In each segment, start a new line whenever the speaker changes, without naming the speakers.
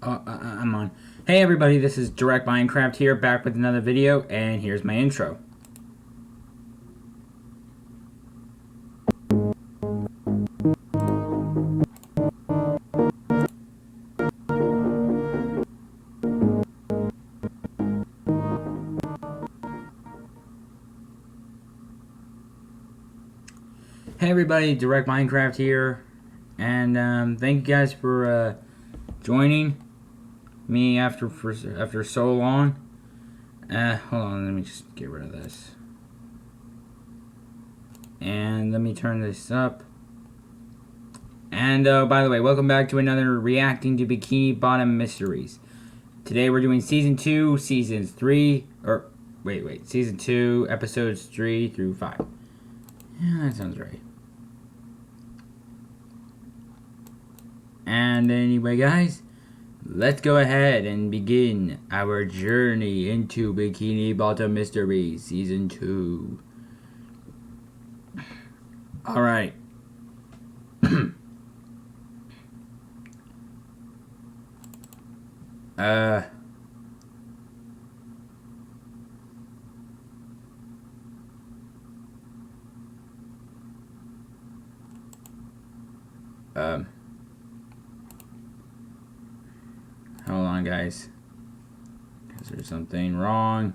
I'm on. Hey everybody, this is Direct Minecraft here, back with another video, and here's my intro. Hey everybody, Direct Minecraft here, and thank you guys for joining me after so long. Hold on, let me just get rid of this, and let me turn this up. And by the way, welcome back to another reacting to Bikini Bottom Mysteries. Today we're doing season 2, seasons 3, or season 2, episodes 3 through 5. Yeah, that sounds right. And anyway, guys, let's go ahead and begin our journey into Bikini Bottom Mysteries Season 2. Alright. Hold on, guys. Because there's something wrong.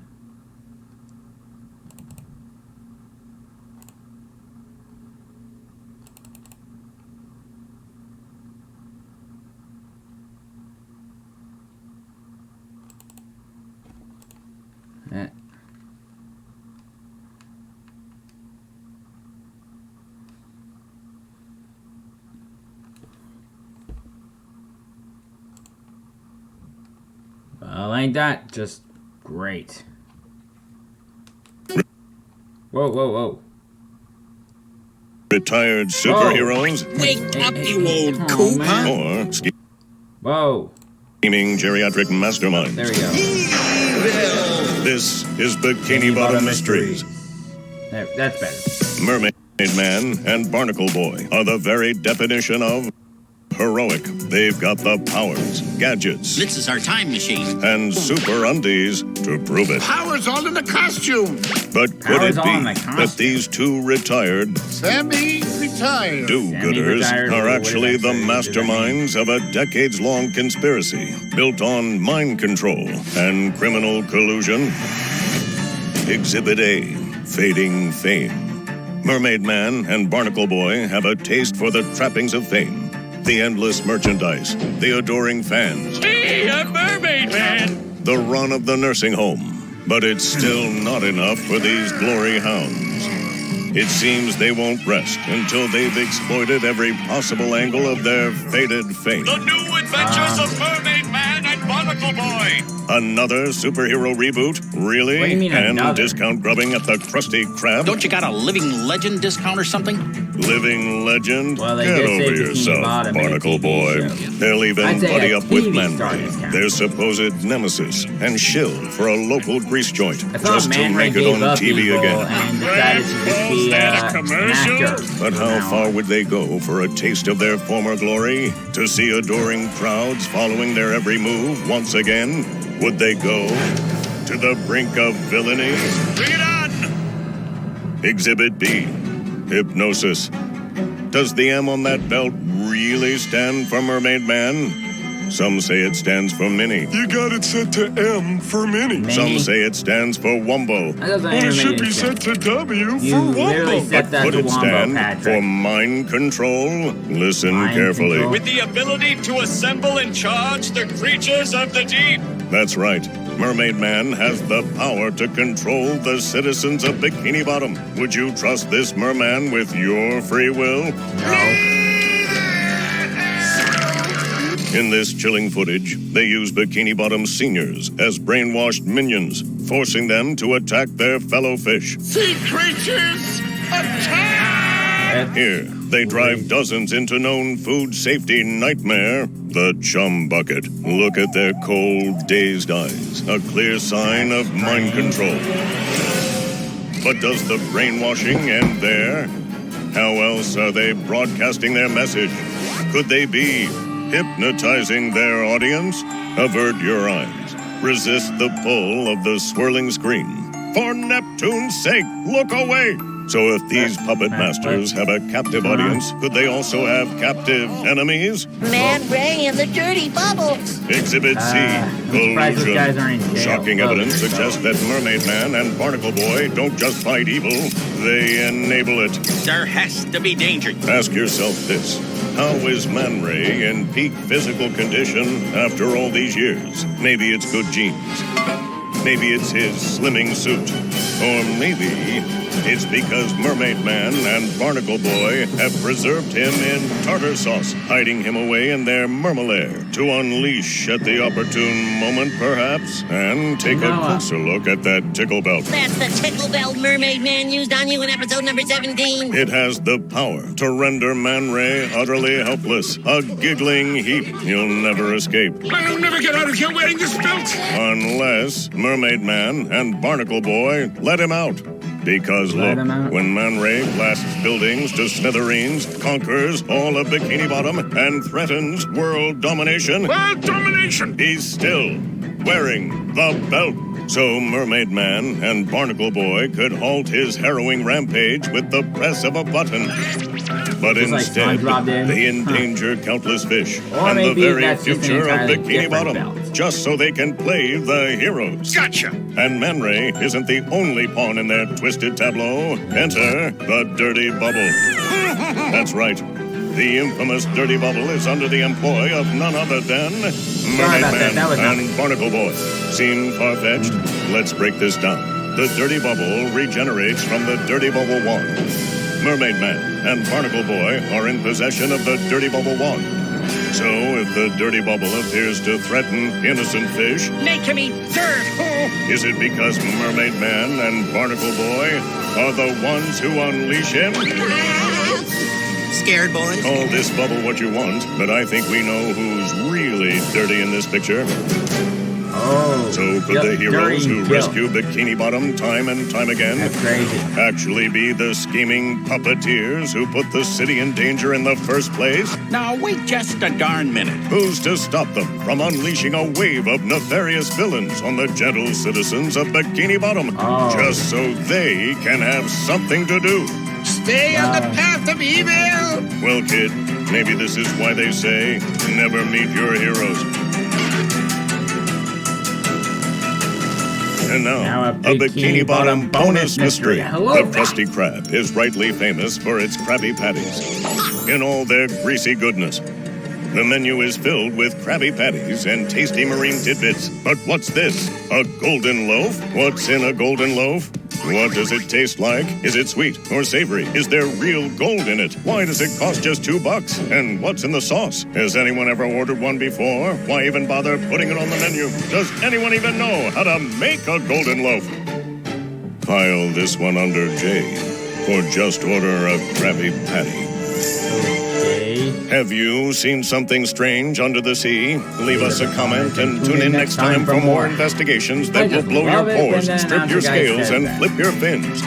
Well, ain't that just great? Whoa.
Retired superheroes?
Wake up, you old coot!
Or
Whoa.
scheming geriatric masterminds.
There we go.
This is Bikini Bottom Mysteries.
There, that's better.
Mermaid Man and Barnacle Boy are the very definition of heroic. They've got the powers, gadgets,
This is our time machine.
and super undies to prove it.
Power's all in the costume.
But could
Power's
it
all in
be
the
that
costume.
these two retired
Semi-retired.
do-gooders
Semi-retired,
are
what
actually
does that
the
say? What does that
masterminds of a decades-long conspiracy built on mind control and criminal collusion? Exhibit A, Fading Fame. Mermaid Man and Barnacle Boy have a taste for the trappings of fame. The endless merchandise, the adoring fans,
Hey, a mermaid man!
the run of the nursing home. But it's still not enough for these glory hounds. It seems they won't rest until they've exploited every possible angle of their faded fame.
The new adventures of Mermaid Man and Barnacle Boy!
Another superhero reboot? Really?
What do you mean
and
another?
discount grubbing at the Krusty Krab?
Don't you got a living legend discount or something?
Living legend?
Well, they
Get
did say
over
Bikini
yourself,
Bottom in a
Barnacle
TV
Boy.
show.
They'll
I'd
even
say
buddy
a
up with
TV star
Man,
discount.
their supposed nemesis, and shill for a local grease joint
I thought
just to
Man Ray
make it
gave
on
up
TV
evil
again.
and decided to just be an actor.
But how far would they go for a taste of their former glory? To see adoring crowds following their every move once again? Would they go to the brink of villainy?
Bring it on!
Exhibit B, Hypnosis. Does the M on that belt really stand for Mermaid Man? Some say it stands for Minnie.
You got it set to M for mini.
Minnie?
Some say it stands for Wumbo.
That doesn't
But
even
it should
make
be
any
set
sense.
to W
You
for
literally
Wumbo.
set that
Could
to
it
Wombo,
stand for
Patrick.
mind control? Listen
Mind
carefully.
control?
With the ability to assemble and charge the creatures of the deep!
That's right. Mermaid Man has the power to control the citizens of Bikini Bottom. Would you trust this merman with your free will?
No.
In this chilling footage, they use Bikini Bottom seniors as brainwashed minions, forcing them to attack their fellow fish.
Sea creatures, attack!
Here, they drive dozens into known food safety nightmare, the chum bucket. Look at their cold, dazed eyes, a clear sign of mind control. But does the brainwashing end there? How else are they broadcasting their message? Could they be hypnotizing their audience? Avert your eyes. Resist the pull of the swirling screen. For Neptune's sake, look away! So if these puppet masters have a captive audience, could they also have captive enemies?
Man Ray and the Dirty Bubbles.
Exhibit C,
surprised those guys aren't in
collusion.
jail.
Shocking evidence suggests that Mermaid Man and Barnacle Boy don't just fight evil, they enable it.
There has to be danger.
Ask yourself this. How is Man Ray in peak physical condition after all these years? Maybe it's good genes. Maybe it's his slimming suit. Or maybe it's because Mermaid Man and Barnacle Boy have preserved him in tartar sauce, hiding him away in their mermalair to unleash at the opportune moment, perhaps, and take a closer look at that tickle belt.
That's the tickle belt Mermaid Man used on you in episode number 17.
It has the power to render Man Ray utterly helpless, a giggling heap you'll never escape.
I'll never get out of here wearing this belt.
Unless Mermaid Man and Barnacle Boy let him out. Because look, when Man Ray blasts buildings to smithereens, conquers all of Bikini Bottom, and threatens world domination,
World domination.
he's still wearing the belt. So Mermaid Man and Barnacle Boy could halt his harrowing rampage with the press of a button. But
Just like
instead,
SpongeBob did.
they endanger countless fish
Or
and the
maybe
very
that's just an
future of
entirely
Bikini
different
Bottom,
belt.
just so they can play the heroes.
Gotcha.
And Man Ray isn't the only pawn in their twisted tableau. Enter the Dirty Bubble. That's right. The infamous Dirty Bubble is under the employ of none other than Mermaid
about that.
Man
That was
and
nothing.
Barnacle Boy. Seem far-fetched? Let's break this down. The Dirty Bubble regenerates from the Dirty Bubble Wand. Mermaid Man and Barnacle Boy are in possession of the Dirty Bubble Wand. So if the Dirty Bubble appears to threaten innocent fish,
Make him eat dirt.
is it because Mermaid Man and Barnacle Boy are the ones who unleash him?
Scared boys?
Call this bubble what you want, but I think we know who's really dirty in this picture.
Oh.
So could
Yep,
the heroes
dirty
who
guilt.
rescue Bikini Bottom time and time again
That's crazy.
actually be the scheming puppeteers who put the city in danger in the first place?
Now, wait just a darn minute.
Who's to stop them from unleashing a wave of nefarious villains on the gentle citizens of Bikini Bottom,
Oh.
just so they can have something to do?
Stay on the path of evil.
Well, kid, maybe this is why they say, never meet your heroes. And now a Bikini Bottom bonus mystery.
Hello,
The
guys.
Krusty Krab is rightly famous for its Krabby Patties. In all their greasy goodness, the menu is filled with Krabby Patties and tasty marine tidbits. But what's this? A golden loaf? What's in a golden loaf? What does it taste like? Is it sweet or savory? Is there real gold in it? Why does it cost just $2? And what's in the sauce? Has anyone ever ordered one before? Why even bother putting it on the menu? Does anyone even know how to make a golden loaf? File this one under J, or just order a Krabby Patty.
Okay.
Have you seen something strange under the sea? Leave us a comment and tune in next time for more investigations that will
just
blow your
love it when
pores,
the
strip your
announcer guy
scales,
says
and
that.
flip your fins.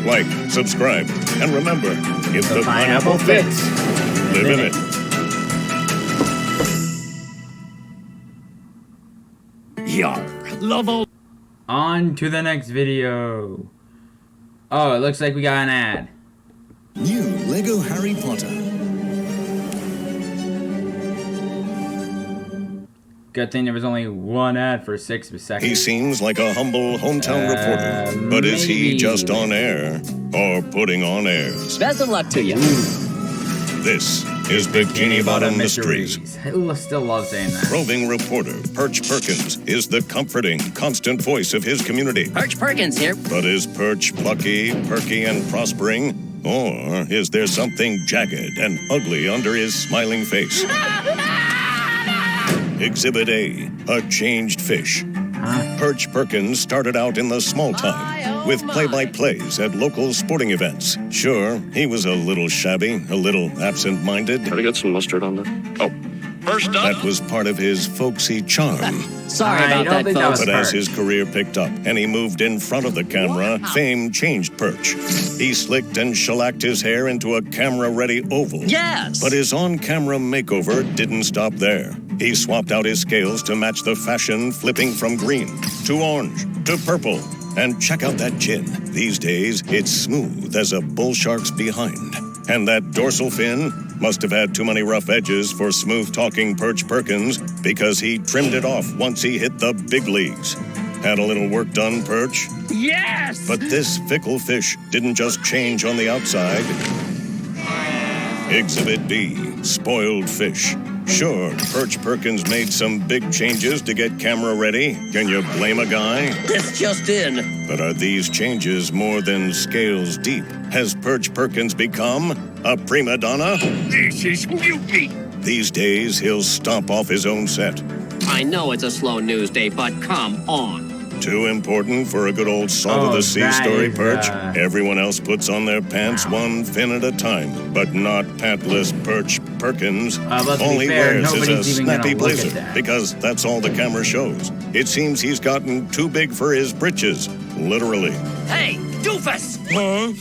Like, subscribe, and remember, if the pineapple fits, live in it.
Yar. Love all.
On to the next video. Oh, it looks like we got an ad.
New Lego Harry Potter.
Good thing there was only one ad for 6 seconds.
He seems like a humble hometown reporter, but is he
maybe.
just on air or putting on airs?
Best of luck to you.
This is Bikini Bottom Mysteries.
I still love saying that.
Roving reporter Perch Perkins is the comforting, constant voice of his community.
Perch Perkins here.
But is Perch plucky, perky, and prospering? Or is there something jagged and ugly under his smiling face? Exhibit A, a changed fish. Perch Perkins started out in the small time with play-by-plays at local sporting events. Sure, he was a little shabby, a little absent-minded.
Try to get some mustard on that. Oh,
first up.
That was part of his folksy charm.
Sorry
I
about
don't
that,
think that
folks.
was
But as
Perch.
his career picked up and he moved in front of the camera, fame changed Perch. He slicked and shellacked his hair into a camera-ready oval.
Yes.
But his on-camera makeover didn't stop there. He swapped out his scales to match the fashion, flipping from green to orange to purple. And check out that chin. These days, it's smooth as a bull shark's behind. And that dorsal fin must have had too many rough edges for smooth-talking Perch Perkins, because he trimmed it off once he hit the big leagues. Had a little work done, Perch?
Yes!
But this fickle fish didn't just change on the outside. Exhibit B, spoiled fish. Sure, Perch Perkins made some big changes to get camera ready. Can you blame a guy?
This just in.
But are these changes more than scales deep? Has Perch Perkins become a prima donna?
This is mutiny.
These days, he'll stomp off his own set.
I know it's a slow news day, but come on.
Too important for a good old salt of the sea
that
story,
is,
Perch. Everyone else puts on their pants one fin at a time, but not pantless Perch Perkins.
But to
All
be
he
fair,
wears is a
nobody's even gonna
snappy
look at
blazer,
that.
because that's all the camera shows. It seems he's gotten too big for his britches, literally.
Hey, doofus!
Huh?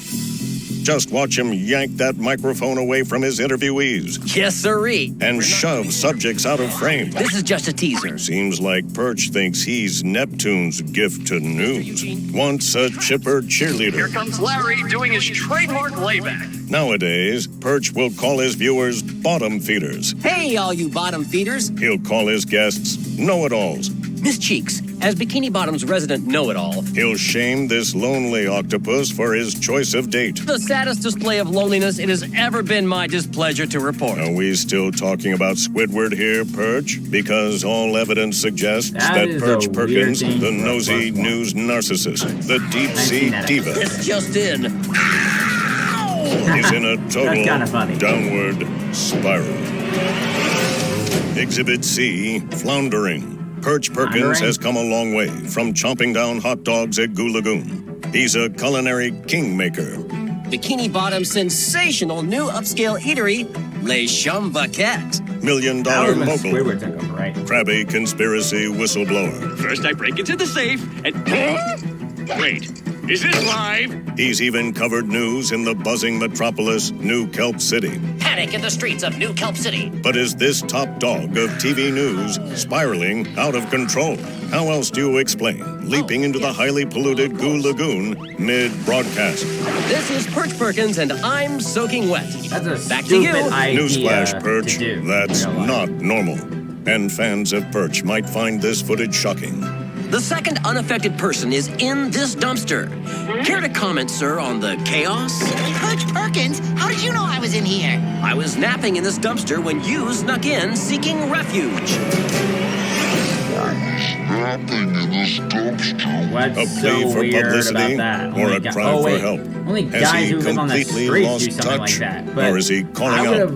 Just watch him yank that microphone away from his interviewees
Yes, sirree.
and shove subjects out of frame.
This is just a teaser.
Seems like Perch thinks he's Neptune's gift to news. Wants a chipper cheerleader.
Here comes Larry doing his trademark layback.
Nowadays, Perch will call his viewers bottom feeders.
Hey, all you bottom feeders.
He'll call his guests know-it-alls.
Miss Cheeks, as Bikini Bottom's resident know-it-all,
He'll shame this lonely octopus for his choice of date.
the saddest display of loneliness it has ever been my displeasure to report.
Are we still talking about Squidward here, Perch? Because all evidence suggests
That
that
is a
Perch
weird
Perkins,
thing
the
for a
nosy
plus one.
news narcissist, the deep-sea
seen that
diva,
This just in.
is in a total
kinda funny.
downward spiral. Exhibit C, floundering. Perch Perkins
Floundering?
has come a long way from chomping down hot dogs at Goo Lagoon. He's a culinary kingmaker.
Bikini Bottom's sensational new upscale eatery, Les Chambaquettes.
That
Million-dollar
was when
mogul.
Squidward took him, right?
Crabby conspiracy whistleblower.
First, I break into the safe and. Wait, is this live?
He's even covered news in the buzzing metropolis, New Kelp City.
Panic in the streets of New Kelp City.
But is this top dog of TV news spiraling out of control? How else do you explain leaping into the highly polluted Goo Lagoon mid-broadcast?
This is Perch Perkins, and I'm soaking wet.
That's a
Back to you.
stupid idea
Newsflash, Perch,
to do.
that's
in real life.
not normal. And fans of Perch might find this footage shocking.
The second unaffected person is in this dumpster. Care to comment, sir, on the chaos?
Perch Perkins, how did you know I was in here?
I was napping in this dumpster when you snuck in seeking refuge.
What's
A
so
plea for
weird
publicity
about that?
or
Only
a
guy-
cry
oh,
for
wait.
help?
Only
Has
guys
he
who live on the
completely
streets do
lost
something
touch?
like that. But
Or is he calling
I would
out
have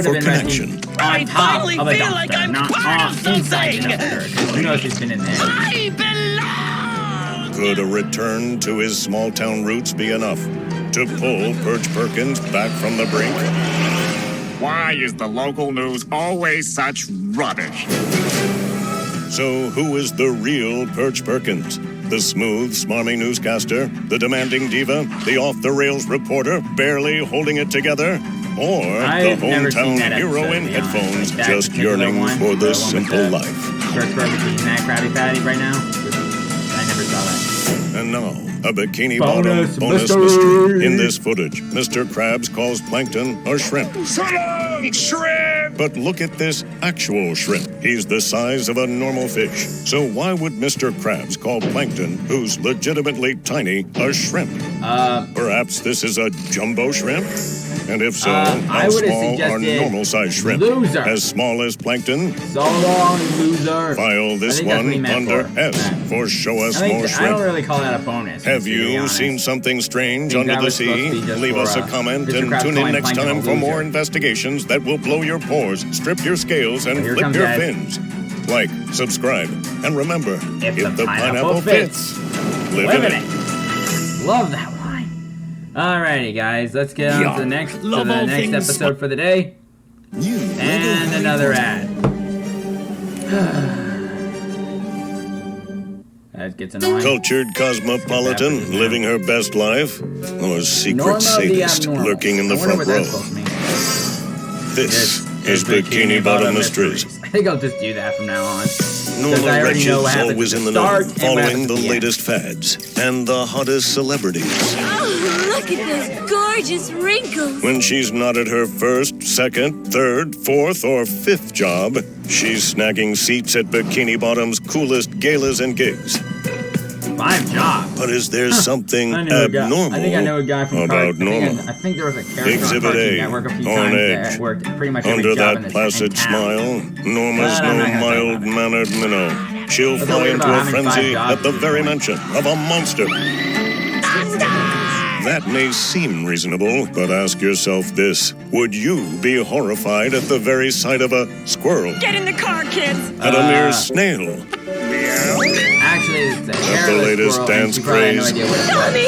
for
been resting
connection?
I
on top
finally
of a
feel
dumpster,
like I'm
not
part
on
of
inside the
something.
dumpster. 'Cause who knows who's been in there?
I belong!
Could a return to his small-town roots be enough to pull Perch Perkins back from the brink?
Why is the local news always such rubbish?
So who is the real Perch Perkins? The smooth, smarmy newscaster? The demanding diva? The off-the-rails reporter barely holding it together? Or
I've
the
never seen
hometown
that
hero
episode,
in
to be honest.
headphones
Like that
just
particular
yearning
one,
for
the
the
one with
simple
the
life?
George Burger eating that Krabby Patty right now. I never saw that.
And now, a Bikini
Bonus
Bottom bonus
mystery.
mystery. In this footage, Mr. Krabs calls Plankton a shrimp.
So long, shrimp!
But look at this actual shrimp. He's the size of a normal fish. So why would Mr. Krabs call Plankton, who's legitimately tiny, a shrimp? Perhaps this is a jumbo shrimp? And if so,
I
how
would've
small are
suggested
normal-sized shrimp?
loser.
As small as Plankton?
So long, loser.
File this
I think that's what he
one
meant
under
for.
S
Yeah.
for show us
I
more
don't
shrimp.
really call that a bonus.
Have
to be
you
honest.
seen something strange
Think
under
that
the
was supposed
sea?
to be just
Leave
for,
us a comment
Mr.
and
Krabs
tune in
calling
next
Plankton
time
a
for more
loser.
investigations that will blow your pores, strip your scales, and
Here
flip
comes
your
Ed.
fins. Like, subscribe, and remember,
If
if
the
the
pineapple
pineapple fits, live
Live
in
in
it.
it. Love that line. Alrighty, guys, let's get on to the next episode for the day.
New Lego
And
Harry
another
Potter.
ad. That gets annoying.
Cultured cosmopolitan living her best life, or secret
Norma the
sadist
abnormal.
lurking in the
I wonder
front
what
row?
that's supposed to mean.
This is Bikini Bottom Mysteries.
I think I'll just do that from now on.
Norma
I already know what
Wretched's
happens
always
at
in
the
the know,
start and what
following
happens
the
at the end.
latest fads and the hottest celebrities.
Oh, look at those gorgeous wrinkles.
When she's not at her first, second, third, fourth, or fifth job, she's snagging seats at Bikini Bottom's coolest galas and gigs.
5 jobs.
But is there something
I know a guy-
abnormal
I think I know a guy from
about Norma?
I think there was a character
Exhibit
on Cartoon
A,
Network a few
on
times
edge.
that worked pretty much every
Under
job in
that
this
placid
in town.
smile, Norma's
But I'm
no
not gonna talk about it.
mild-mannered minnow. She'll
Let's
fly
worry
into
about
a
having 5
frenzy
jobs
at the
at this
very
point.
mention of a monster. That may seem reasonable, but ask yourself this. Would you be horrified at the very sight of a squirrel?
Get in the car, kids.
At a mere snail?
Actually, it's a
the
hairless
latest
squirrel,
dance
and she probably had no
craze.
idea what it was.
Tommy!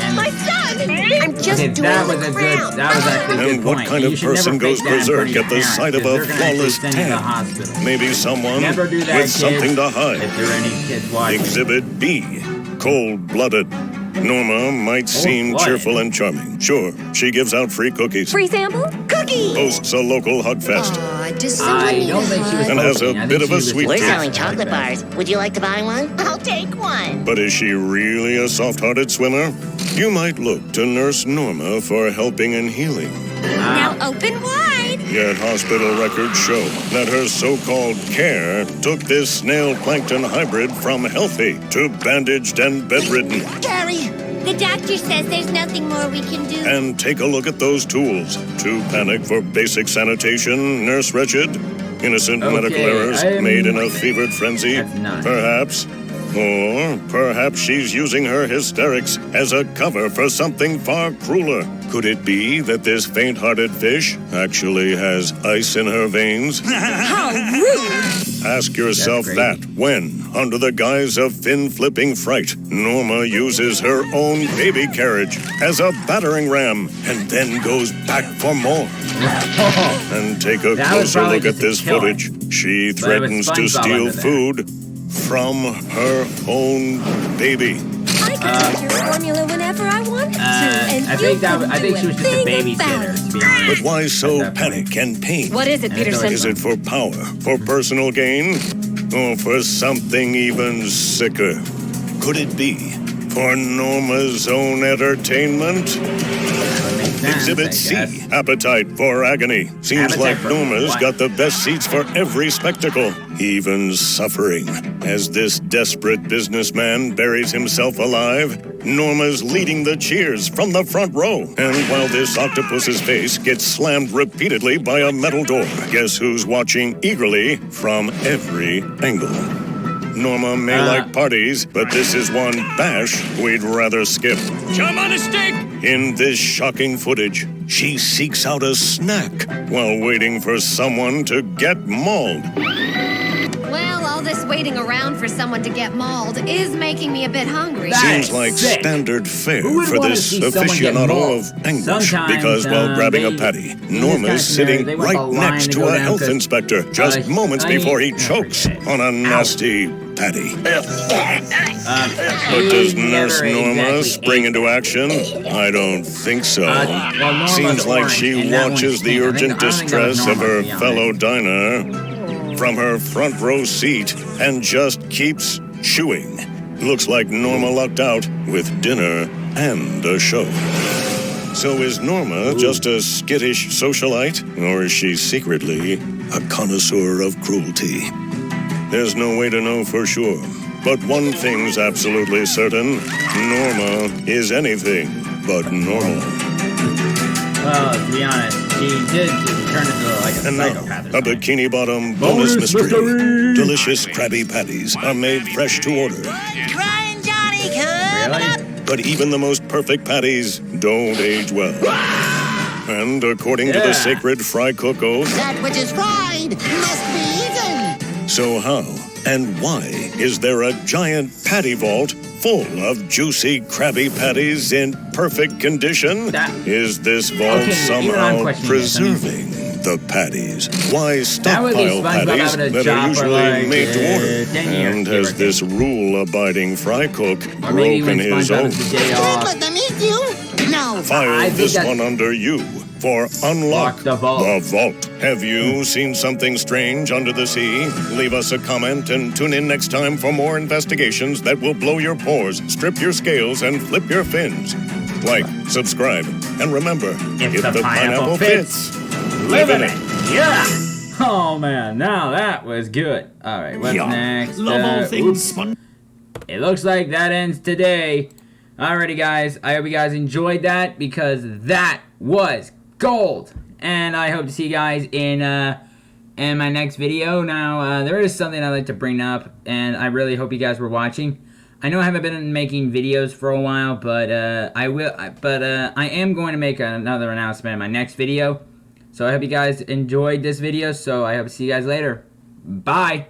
And-
My son! I'm just
Okay,
doing
that was
the
a
crown.
good. That was actually a good
And what
point.
kind
You
of
should never
person
fake
goes
that in front
berserk
of your
at the
parents,
sight of
'cause
a
they're gonna actually
flawless
send you to the
tan?
hospital.
Maybe someone
Never do that,
with
kids.
something to hide.
If there are any kids watching.
Exhibit B, cold-blooded. Norma might seem
Cold-blooded?
cheerful and charming. Sure, she gives out free cookies,
Free sample? Cookie!
hosts a local hug fest,
Aw, does someone
I
need
don't think she was
and has a
hoping. I think
bit of
she
a
was
sweet
We're
tooth.
selling chocolate bars. Would you like to buy one?
I'll take one.
But is she really a soft-hearted swimmer? You might look to Nurse Norma for helping and healing.
Now open wide.
Yet hospital records show that her so-called care took this snail plankton hybrid from healthy to bandaged and bedridden.
Gary!
The doctor says there's nothing more we can do.
And take a look at those tools. Too panic for basic sanitation, Nurse Wretched? Innocent
Okay,
medical errors made in a fevered frenzy?
That's not.
Perhaps. Or perhaps she's using her hysterics as a cover for something far crueler. Could it be that this faint-hearted fish actually has ice in her veins?
How rude!
Ask yourself
That's
that
crazy.
when, under the guise of fin-flipping fright, Norma uses her own baby carriage as a battering ram and then goes back for more. And take a
That was
closer
probably
look at
just a
this
killing.
footage. She
But it was
threatens to
SpongeBob
steal
under there.
food from her own baby.
I can take your formula whenever I want to, and
I
you
think that.
couldn't
I think
do
she was just a
thing about
babysitter,
it.
to be honest.
But why so
At that point.
panic and pain?
What is it,
And it's
Peterson?
Is it for power, for personal gain, or for something even sicker? Could it be for Norma's own entertainment? Exhibit C, appetite for agony. Seems
Appetite
like
for
Norma's
what?
got the best seats for every spectacle, even suffering. As this desperate businessman buries himself alive, Norma's leading the cheers from the front row. And while this octopus's face gets slammed repeatedly by a metal door, guess who's watching eagerly from every angle? Norma may like parties, but this is one bash we'd rather skip.
Jump on a stick!
In this shocking footage, she seeks out a snack while waiting for someone to get mauled.
Well, all this waiting around for someone to get mauled is making me a bit hungry.
That
Seems
is
like
sick.
standard fare
Who would
for
wanna
this
see someone get
aficionado
mauled?
of anguish.
Sometimes,
Because while grabbing a
they-
patty,
in this
Norma's
kind of
sitting
scenario, they want
right
the line
next
to
to
go
a
down
health
'cause,
inspector just moments before he
I
chokes
forget.
on a nasty patty. But does Nurse
never
Norma
exactly
spring
ate
into action? I don't think so.
well, Norma's
Seems like
orange,
she
and that one's
watches the
pink. I
urgent
think that was
distress of
Norma,
her
to be honest.
fellow diner from her front row seat and just keeps chewing. Looks like Norma lucked out with dinner and a show. So is Norma just a skittish socialite, or is she secretly a connoisseur of cruelty? There's no way to know for sure. But one thing's absolutely certain. Norma is anything but normal.
Well, to be honest, she did turn into like a
And now,
psychopath or
a
something.
Bikini Bottom bonus mystery. Delicious Krabby Patties are made fresh to order.
Crying Johnny, come
Really?
up.
But even the most perfect patties don't age well. And according to
Yeah.
the sacred fry cook oath,
That which is fried must be eaten.
so how and why is there a giant patty vault full of juicy Krabby Patties in perfect condition?
That-
Is this vault
Okay, even I'm
somehow
questioning this. I mean,
preserving The patties. Why
That would be
stockpile
SpongeBob
patties
having a
that
job
are
for,
usually
like,
made to order?
10 years,
And
give or
has
take.
this rule-abiding fry cook
Or maybe when
broken his
SpongeBob
oath?
has the day off.
Let them eat you? No.
File
think
this
that-
one under you for Unlock
the Vault.
The Vault. Have you seen something strange under the sea? Leave us a comment and tune in next time for more investigations that will blow your pores, strip your scales, and flip your fins. Like, subscribe, and remember,
If the pineapple fits,
live in it.
Yeah! Oh man, now that was good. Alright, what's next?
Love all things
Sponge. It looks like that ends today. Alrighty guys, I hope you guys enjoyed that because that was gold. And I hope to see you guys in my next video. Now, there is something I'd like to bring up, and I really hope you guys were watching. I know I haven't been making videos for a while, but I am going to make another announcement in my next video. So I hope you guys enjoyed this video, so I hope to see you guys later. Bye!